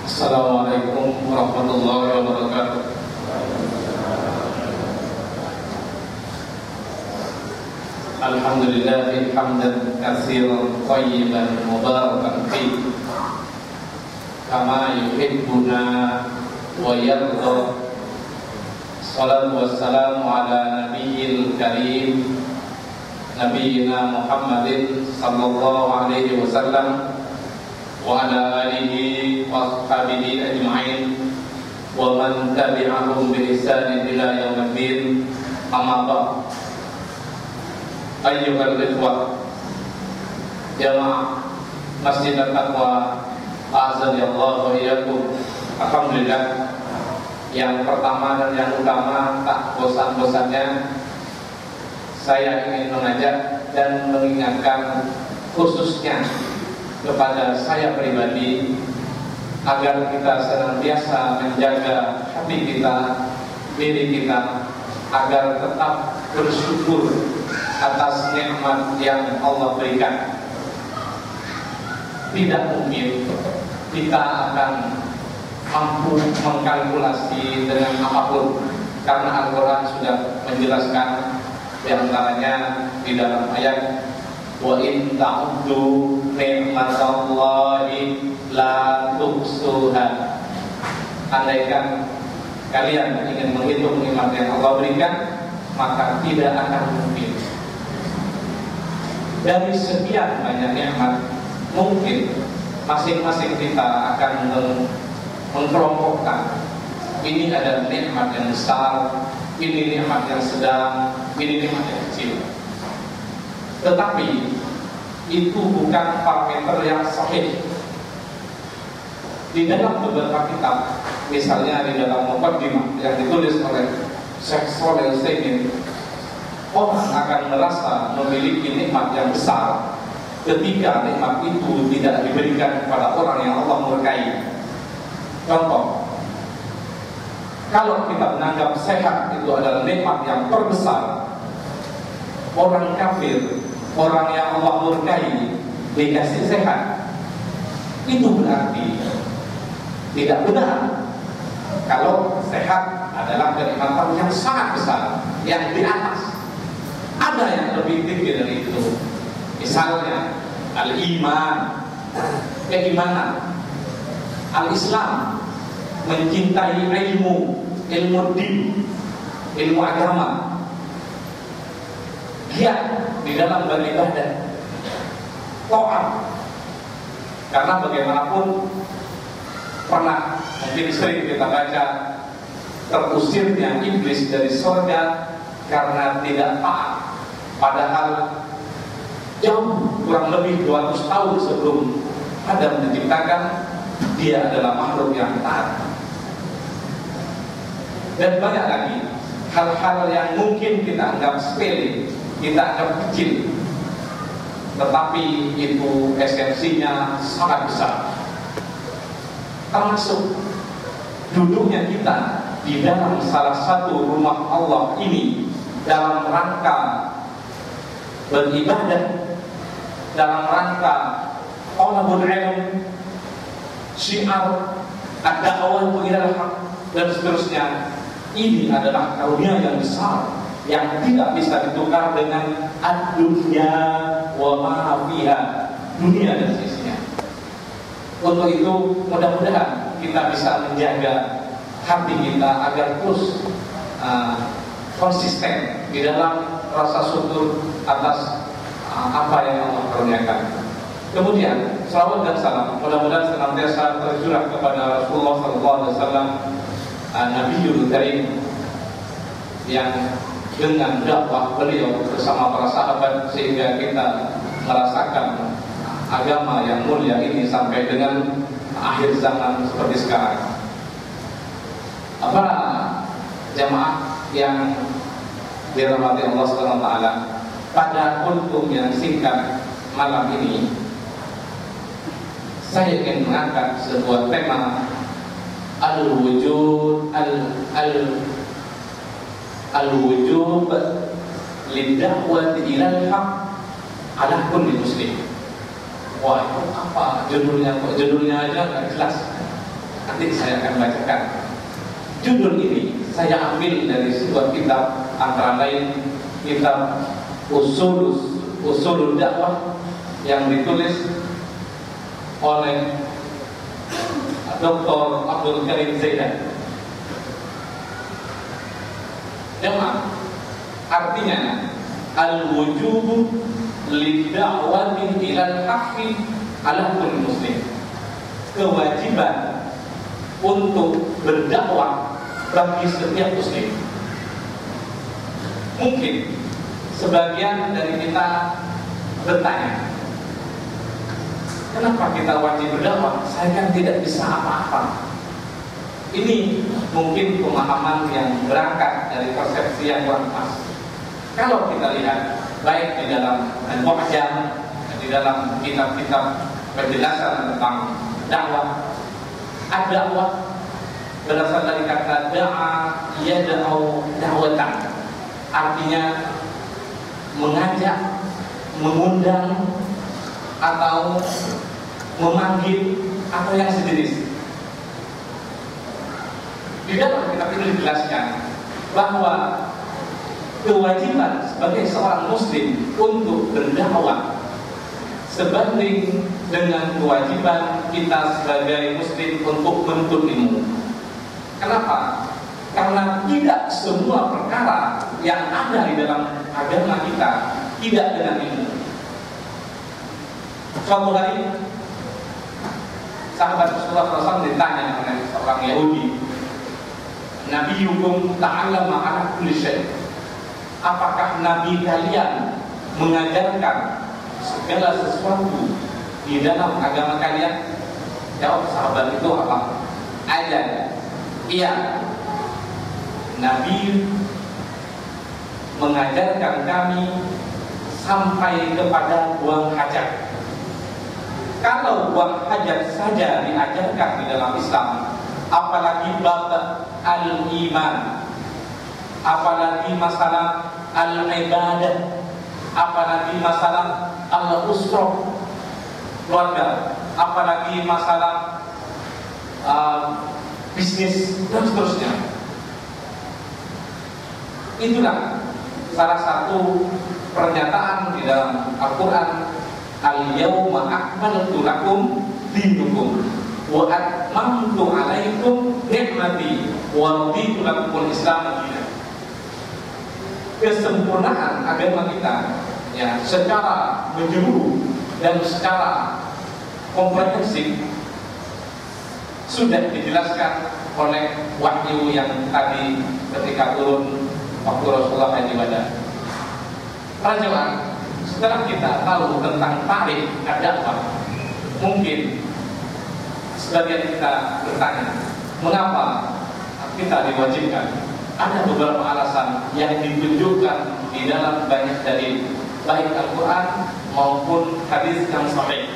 Assalamualaikum warahmatullahi wabarakatuh. Alhamdulillah hamdan katsiran thayyiban mubarakan fi kama yuhibbuna wa yarda. Salatu wassalamu ala nabiyil karim nabiyina Muhammadin sallallahu alaihi wasallam wa ala alihi wa ashabihi ajma'in wa man tabi'ahum bi ihsanin ila yaumiddin. Amma ba'd. Ayyuhal ikhwah jamaah Masjid At-Taqwa, azza Allah wa iyyakum. Alhamdulillah, yang pertama dan yang utama, tak bosan-bosannya saya ingin mengajak dan mengingatkan khususnya kepada saya pribadi agar kita senantiasa menjaga hati kita, diri kita, agar tetap bersyukur atas nikmat yang Allah berikan. Tidak mungkin kita akan mampu mengkalkulasi dengan apapun, karena Al-Quran sudah menjelaskan, di antaranya di dalam ayat wa in ta'uddu ni'matallahi la tuhsuha. Andaikan kalian ingin menghitung nikmat yang Allah berikan, maka tidak akan mungkin. Dari sekian banyak nikmat, mungkin masing-masing kita akan mengkelompokkan, ini ada nikmat yang besar, ini nikmat yang sedang, ini nikmat yang kecil. Tetapi itu bukan parameter yang sahih. Di dalam beberapa kitab, misalnya di dalam Muqaddimah yang ditulis oleh Syekh Shalih Al-Utsaimin, orang akan merasa memiliki nikmat yang besar ketika nikmat itu tidak diberikan kepada orang yang Allah murkai. Contoh, kalau kita menganggap sehat itu adalah nikmat yang terbesar, orang kafir, orang yang Allah murkai dikasih sehat, itu berarti tidak benar. Kalau sehat adalah kenikmatan yang sangat besar, yang di atas. Ada yang lebih tinggi dari itu. Misalnya al-iman, keimanan, al-Islam, mencintai ilmu din, ilmu agama, giat di dalam beribadah, taat. Karena bagaimanapun pernah, mungkin sering kita baca, terusirnya iblis dari surga karena tidak taat. Padahal jauh kurang lebih 200 tahun sebelum Adam diciptakan, dia adalah makhluk yang taat. Dan banyak lagi hal-hal yang mungkin kita anggap sepele, kita anggap kecil, tetapi itu esensinya sangat besar. Termasuk duduknya kita di dalam salah satu rumah Allah ini dalam rangka beribadah, dalam rangka talabul ilm, syiar ad-da'wah ilal haq, dan seterusnya. Ini adalah karunia yang besar yang tidak bisa ditukar dengan ad-dunya wa ma fiha, dunia dan sisinya. Untuk itu mudah-mudahan kita bisa menjaga hati kita agar terus konsisten di dalam rasa syukur atas apa yang Allah karuniakan. Kemudian salawat dan salam mudah-mudahan senantiasa tercurah kepada Rasulullah SAW, Nabiyul Karim, yang dengan dakwah beliau bersama para sahabat sehingga kita merasakan agama yang mulia ini sampai dengan akhir zaman seperti sekarang. Para jamaah yang dirahmati Allah SWT, pada kultum yang singkat malam ini saya ingin mengangkat sebuah tema al-wujud al-wujub lid-da'wati ilal haq ala kulli muslim. Wah, itu apa judulnya? Kok judulnya aja nggak jelas. Nanti saya akan bacakan. Judul ini saya ambil dari sebuah kitab, antara lain kitab Usulul Dakwah yang ditulis oleh Dr. Abdul Karim Zaidan. Artinya al-wujubu lid'awati ilal haqqi ala kulli muslim. Kewajiban untuk berdakwah bagi setiap muslim. Mungkin sebagian dari kita bertanya, kenapa kita wajib berdakwah? Saya kan tidak bisa apa-apa. Ini mungkin pemahaman yang berangkat dari persepsi yang kurang pas. Kalau kita lihat baik di dalam Al-Mu'jam, di dalam kitab-kitab penjelasan tentang dakwah, ad-dakwah berasal dari kata da'a yad'u da'watan, artinya mengajak, mengundang, atau memanggil, atau yang sejenis. Di dalam kitab ini dijelaskan bahwa kewajiban sebagai seorang muslim untuk berdakwah sebanding dengan kewajiban kita sebagai muslim untuk menuntut ilmu. Kenapa? Karena tidak semua perkara yang ada di dalam agama kita tidak dengan ilmu. Suatu hari sahabat Rasulullah SAW ditanya oleh seorang Yahudi, Nabiyukum ta'allama ala kulli syai'. Apakah nabi kalian mengajarkan segala sesuatu di dalam agama kalian? Jawab sahabat itu apa? Ada. Iya. Nabi mengajarkan kami sampai kepada buang hajat. Kalau buang hajat saja diajarkan di dalam Islam, apalagi bab al-iman, apalagi masalah al-ibadah, apalagi masalah al-usrah keluarga, apalagi masalah bisnis dan seterusnya. Itulah salah satu pernyataan di dalam Al-Quran, al-yawma akmaltu lakum dinukum wa atmamtu alaikum ni'mati wa raditu lakumul Islam dinan. Kesempurnaan agama kita ya secara menyeluruh dan secara komprehensif sudah dijelaskan oleh wahyu yang tadi ketika turun waktu Rasulullah haji wada. Para jemaah, setelah kita tahu tentang tarikh dakwah, mungkin sebagian kita bertanya, mengapa kita diwajibkan? Ada beberapa alasan yang ditunjukkan di dalam banyak dalil, baik Al-Quran maupun hadis yang sahih.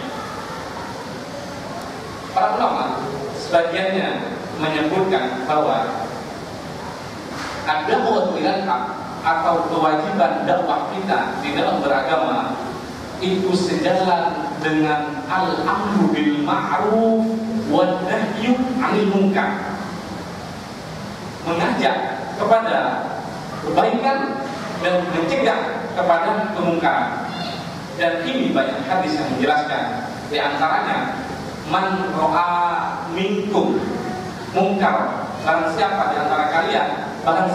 Para ulama sebagiannya menyebutkan bahwa ad-da'wah ilal haq atau kewajiban dakwah kita di dalam beragama itu sejalan dengan al-amru bil ma'ruf wan nahyu 'anil munkar. Mengajak kepada kebaikan dan mencegah kepada kemungkaran. Dan ini banyak hadis yang menjelaskan. Di antaranya, man ra'a minkum munkar, barang siapa di antara kalian, barang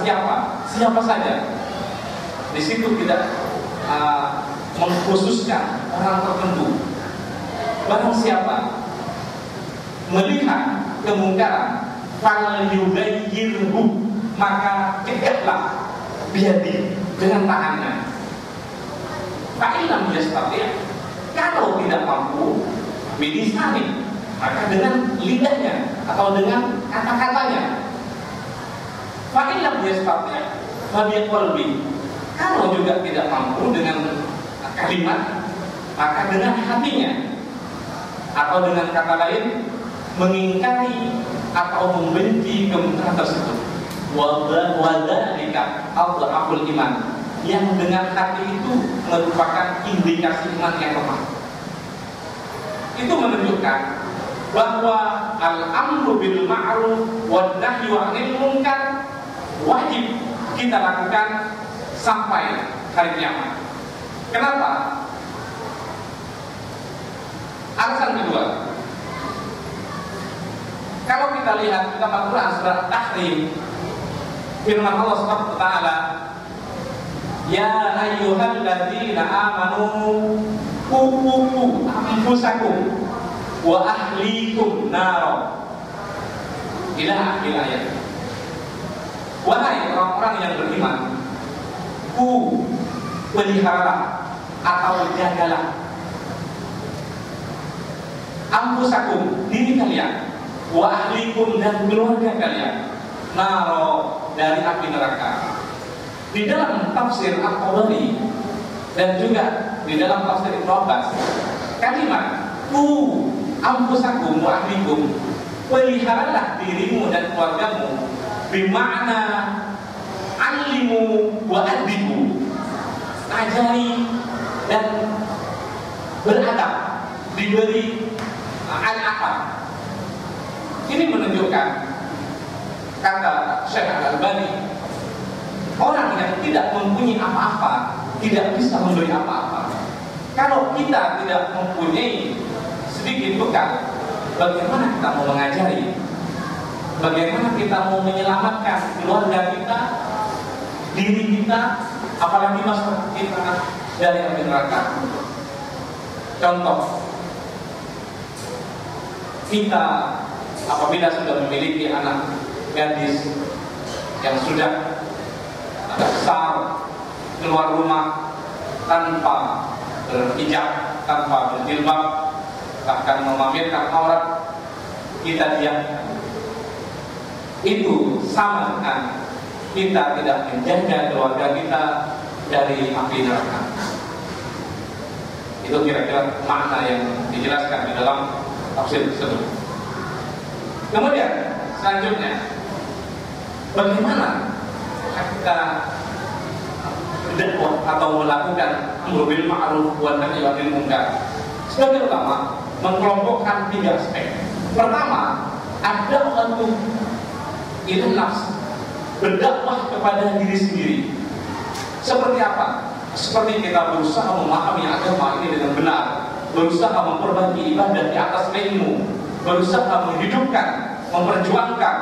siapa saja. Di situ tidak mengkhususkan orang tertentu. Barang siapa melihat kemungkaran, fal yughayyirhu, maka cegahlah biadi dengan tangannya. Fa'ilam yastati', kalau tidak mampu bilisani, maka dengan lidahnya atau dengan kata-katanya. Fa'ilam yastati' fabiqalbi, kalau juga tidak mampu dengan kalimat, maka dengan hatinya, atau dengan kata lain mengingkari atau membenci kemungkaran tersebut. Wadzalika adhaful iman, yang dengan hati itu merupakan indikasi iman yang lemah. Itu menunjukkan bahwa al-amru bil ma'ruf wan nahyu 'anil munkar wajib kita lakukan sampai hari kiamat. Kenapa? Alasan kedua, kalau kita lihat dalam Al-Quran surat Tahrim, firman Allah Subhanahu wa taala, ya ayyuhalladzina amanu qu anfusakum wa ahlikum nar. Ila akhir ayat. Wahai orang-orang yang beriman, peliharalah atau jagalah anfusakum, diri kalian, wa ahlikum, dan keluarga kalian, naro, dari api neraka. Di dalam tafsir At-Tabari dan juga di dalam tafsir Ibnu Abbas, kalimat anfusakum wa ahlikum, peliharalah dirimu dan keluargamu, bermakna alimu wa adibu, ajari dan beradab, diberi al-akal. Ini menunjukkan, kata Syekh Al-Albani, orang yang tidak mempunyai apa-apa tidak bisa memberi apa-apa. Kalau kita tidak mempunyai sedikit bekal, bagaimana kita mau mengajari? Bagaimana kita mau menyelamatkan keluarga kita, diri kita, apalagi masyarakat kita dari api neraka? Contoh, kita apabila sudah memiliki anak gadis yang sudah agak besar, keluar rumah tanpa berhijab, tanpa berjilbab, bahkan memamerkan aurat, kita diamkan. Itu sama dengan kita tidak menjaga keluarga kita dari api neraka. Itu kira-kira makna yang dijelaskan di dalam tafsir tersebut. Kemudian selanjutnya, bagaimana kita berdakwah atau melakukan amru bil ma'ruf wa nahyi 'anil munkar? Sebagai ulama mengelompokkan 3 aspek. Pertama, ada waktu ila nafs, berdakwah kepada diri sendiri. Seperti apa? Seperti kita berusaha memahami agama ini dengan benar, berusaha memperbaiki ibadah di atas ilmu, berusaha menghidupkan, memperjuangkan,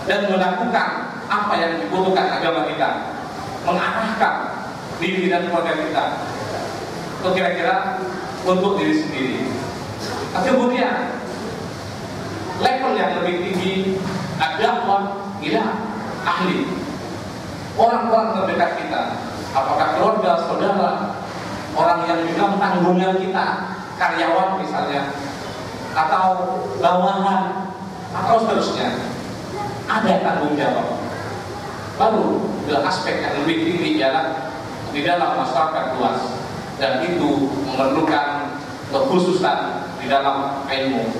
dan melakukan apa yang dibutuhkan agama kita, mengarahkan diri dan keluarga kita. Itu kira-kira untuk diri sendiri. Kemudian level yang lebih tinggi, dakwah ila ahli, orang-orang terdekat kita, apakah keluarga, saudara, orang yang di dalam tanggungan kita, karyawan misalnya, atau bawahan, atau seterusnya, ada tanggung jawab. Baru aspek yang lebih tinggi ialah di dalam masyarakat luas, dan itu memerlukan kekhususan di dalam ilmu.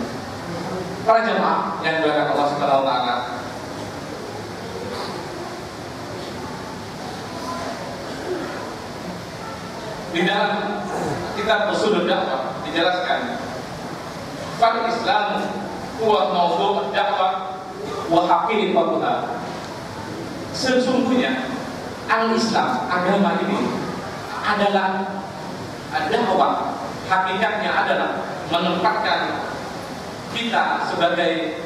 Para jemaah yang dimuliakan Allah Subhanahu wa taala, di dalam kitab Ushul Dakwah dijelaskan, fal Islam huwa mawdu' dakwah wa haqiqatuha. Sesungguhnya al-Islam, agama ini adalah dakwah, hakikatnya adalah menempatkan kita sebagai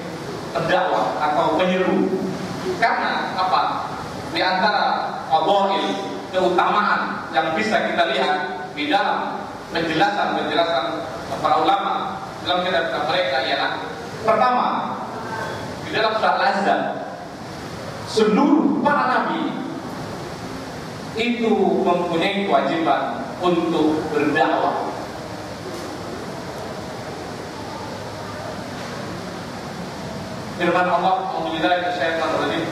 pendakwah atau penyeru. Karena apa? Di antara fadail, keutamaan yang bisa kita lihat di dalam penjelasan para ulama dalam kitab mereka ialah, pertama, di dalam surat Al-Ahzab, seluruh para nabi itu mempunyai kewajiban untuk berdakwah. Firman Allah mengucapkan syaitan tadi,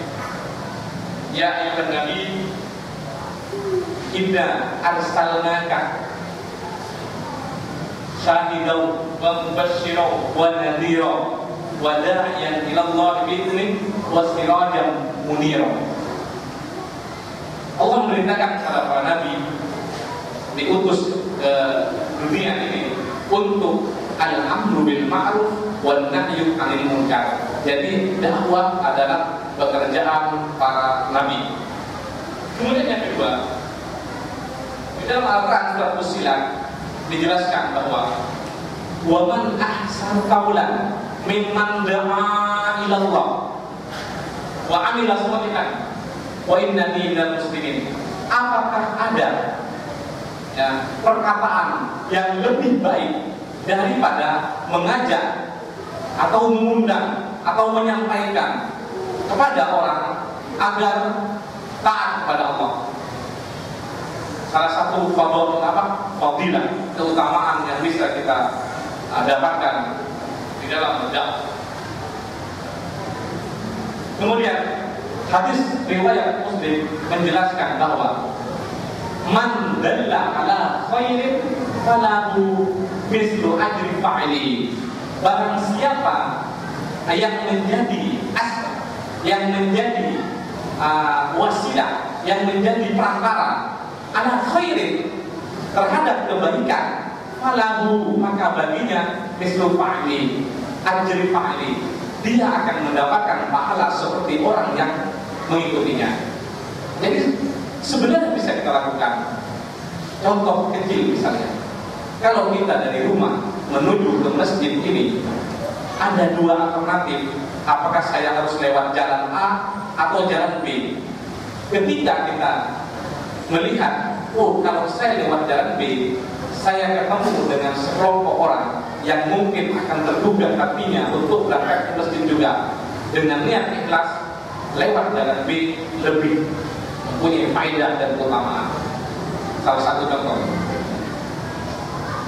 ya ayyuhan nabi inna arsalnaka syahidan wa mubasysyiran wa nadhiran wa da'iyan ila Allah bi'idzni wa sirajan munira. Allah memerintahkan kepada para nabi diutus ke dunia ini untuk al-amru bil ma'ruf wan nahyu 'anil munkar. Jadi dakwah adalah pekerjaan para nabi. Kemudian yang kedua, di dalam Al-Quran surat Fussilat dijelaskan bahwa wa man ahsanu qawlan mimman da'a ila Allah wa 'amila shalihan wa innani minal muslimin. Apakah ada perkataan yang lebih baik daripada mengajak atau mengundang atau menyampaikan kepada orang agar taat kepada Allah? Salah satu fadilah, keutamaan yang bisa kita dapatkan di dalam dakwah. Kemudian hadis riwayat Muslim menjelaskan bahwa man dalla ala khairin falahu mislu ajri fa'ili. Barang siapa yang menjadi asbab, yang menjadi wasilah, yang menjadi perantara ala khairin terhadap kebaikan, falahu maka baginya mislu fa'ili, ajri fa'ili. Dia akan mendapatkan pahala seperti orang yang mengikutinya. Jadi sebenarnya bisa kita lakukan. Contoh kecil misalnya, kalau kita dari rumah menuju ke masjid ini, ada dua alternatif. Apakah saya harus lewat jalan A atau jalan B? Ketika kita melihat, oh kalau saya lewat jalan B, saya ketemu dengan sekelompok orang yang mungkin akan tergugah hatinya untuk berangkat ke masjid juga, dengan niat ikhlas, lewat jalan B lebih mempunyai faedah dan keutamaan. Salah satu contoh.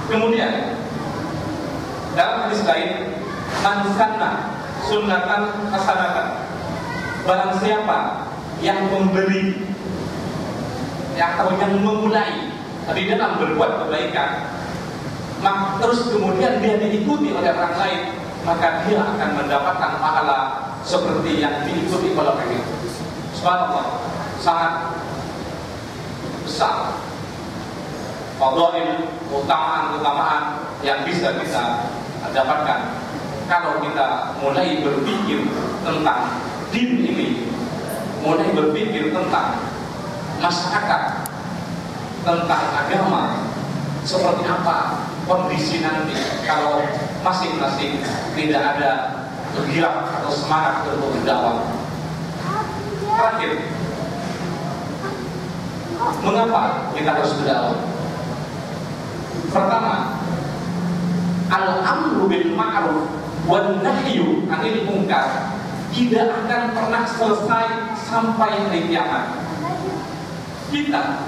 Kemudian dalam hadis lain, man sanna sunnatan hasanatan. Barang siapa yang memberi, atau yang memulai di dalam berbuat kebaikan, maka terus kemudian dia diikuti oleh orang lain, maka dia akan mendapatkan pahala seperti yang diikuti oleh orang itu. Subhanallah, sangat besar fadail, keutamaan yang bisa kita dapatkan kalau kita mulai berpikir tentang din ini, mulai berpikir tentang masyarakat, tentang agama, seperti apa kondisi nanti kalau masing-masing tidak ada gairah atau semangat untuk berdakwah. Terakhir, mengapa kita harus berdakwah? Pertama, al-amru bil ma'ruf wan nahyu 'anil munkar tidak akan pernah selesai sampai hari kiamat. Kita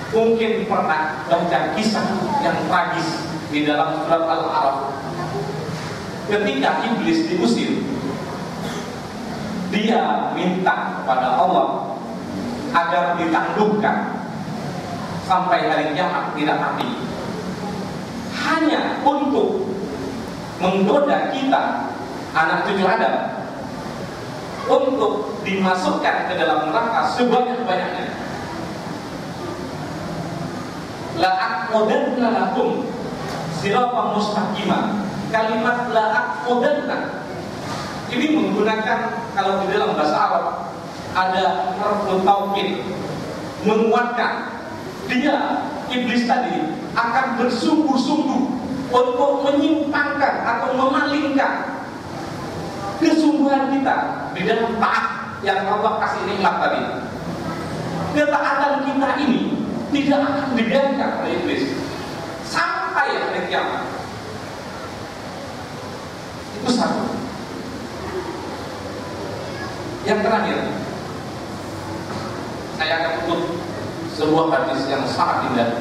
mungkin pernah baca kisah yang tragis di dalam surat Al-A'raf. Ketika iblis diusir, dia minta kepada Allah agar ditangguhkan sampai hari kiamat tidak mati, hanya untuk menggoda kita, anak cucu Adam, untuk dimasukkan ke dalam neraka sebanyak-banyaknya. La'aqodanna lakum siratan mustaqimah. Kalimat la'aqodanna ini menggunakan, kalau di dalam bahasa Arab ada harfu taukid, menguatkan. Dia, iblis tadi, akan bersungguh-sungguh untuk menyimpangkan atau memalingkan kesungguhan kita di dalam taat yang Allah kasih nikmat tadi. Ketaatan kita ini tidak akan dibiarkan oleh iblis sampai hari kiamat. Itu satu. Yang terakhir, saya akan tutup sebuah hadis yang sangat indah.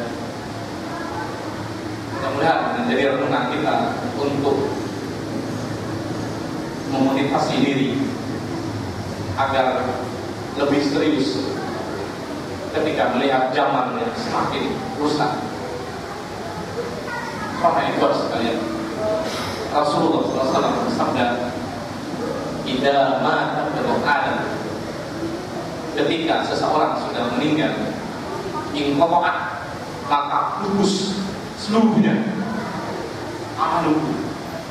Mudah-mudahan menjadi renungan kita untuk memotivasi diri agar lebih serius ketika melihat zaman yang semakin rusak. Para ikhwan sekalian, Rasulullah SAW bersabda, "Idza mata ibnu Adam," ketika seseorang sudah meninggal, inqata'at, maka putus seluruhnya amaluhu,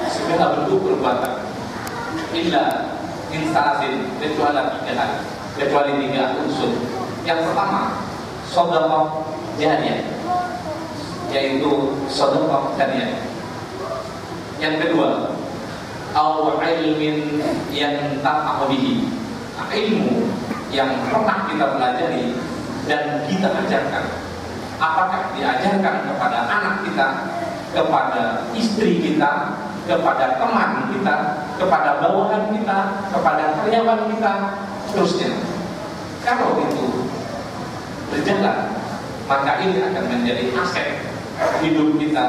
segala bentuk perbuatan illa instasin kecuali tiga unsur. Yang pertama, sedekah jariyah, yaitu sedekah jariyah. Yang kedua, au ilmin yang tafa'u bihi, ilmu yang pernah kita pelajari dan kita ajarkan. Apakah diajarkan kepada anak kita, kepada istri kita, kepada teman kita, kepada bawahan kita, kepada karyawan kita, seterusnya. Kalau itu berjalan, maka ini akan menjadi aset hidup kita,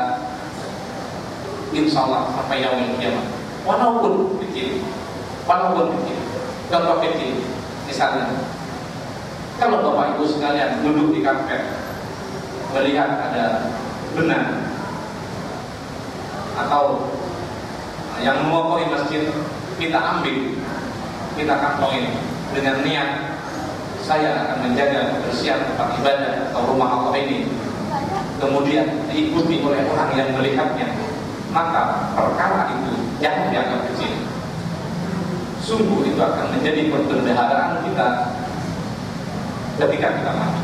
insya Allah sampai yaumil qiyamah. Walaupun kecil. Contoh kecil, misalnya, kalau Bapak Ibu sekalian duduk di karpet, melihat ada benang atau yang mengotori masjid, kita ambil, kita kantongin dengan niat saya akan menjaga kebersihan tempat ibadah atau rumah Allah ini, kemudian diikuti oleh orang yang melihatnya, maka perkara itu jangan dianggap kecil. Sungguh itu akan menjadi perbendaharaan kita ketika kita mati.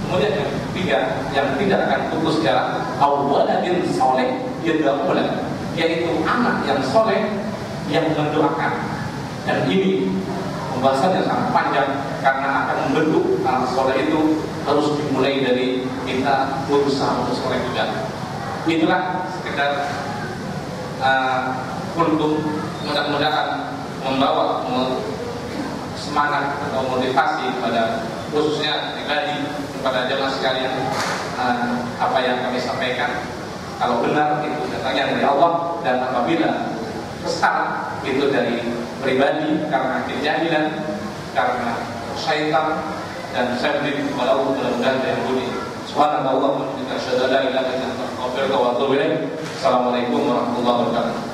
Kemudian yang ketiga, yang tidak akan putus jalan, awwaladin soleh yad'ulah, yaitu anak yang soleh yang mendoakan. Dan ini pembahasannya sangat panjang karena akan membentuk anak soleh itu harus dimulai dari kita berusaha untuk soleh juga. Itulah sekedar untuk mudah-mudahan membawa semangat atau motivasi kepada khususnya pribadi kepada jemaah sekalian, apa yang kami sampaikan kalau benar itu datangnya dari Allah, dan apabila kesal itu dari pribadi karena kejahilan, karena syaitan, dan saya beri kepada Allah mudah-mudahan dari budi. Subhanallah wa bihamdihi asyhadu an la ilaha illa anta astaghfiruka wa atubu ilaik. Assalamualaikum warahmatullahi wabarakatuh.